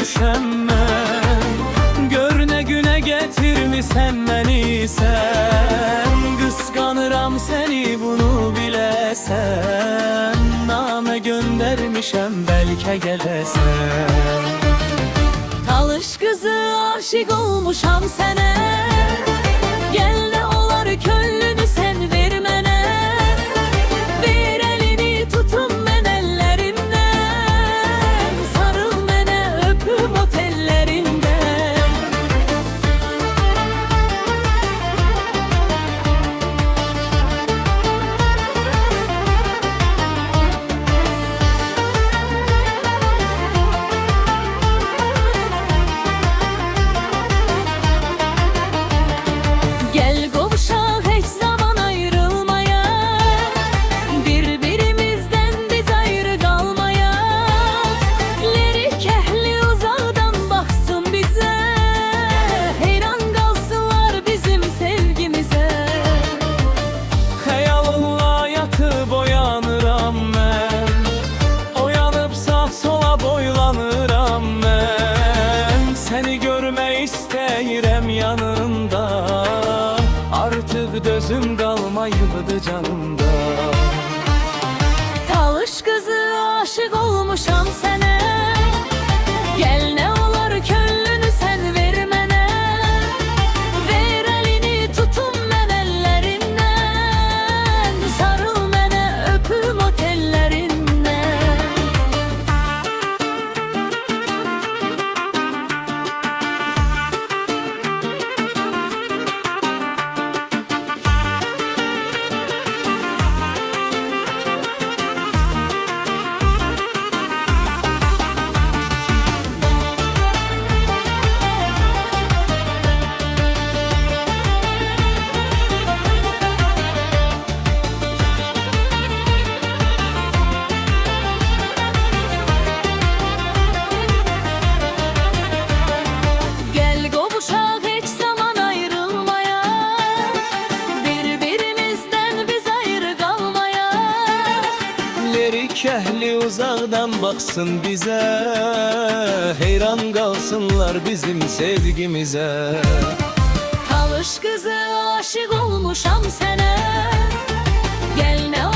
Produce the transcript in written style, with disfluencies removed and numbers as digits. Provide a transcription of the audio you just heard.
düşem ben. Gör ne güne getirmişsen beni sen. Kıskanıram seni bunu bilesen. Name göndermişem belki gelesen. Talış kızı aşık olmuşam sene. Gel ne olar könlünü sen vermene. Bir elini tutun ben ellerimden. Sarıl mene öpüm otellerinden. Gel kavuşak hiç zaman ayrılmaya. Birbirimizden biz ayrı kalmaya. Lirik ehli uzaktan baksın bize. Heyran kalsınlar bizim sevgimize. Hayalınla yatıp oyanıram ben. Oyanıp sağ sola boylanıram ben. Seni görme isteyirem yanında. Artık dözüm kalmayıbdı canımda. Talış kızı aşık olmuşam sene. Gel ne olar könlünü sen vermene. Ver elini tutun ben ellerinden. Sarıl mene öpüm otellerinden. Gel kavuşak hiç zaman ayrılmaya. Birbirimizden biz ayrı kalmaya. Lirik ehli uzaktan baksın bize. Heyran kalsınlar bizim sevgimize. Talış kızı aşık olmuşam sene. Gel ne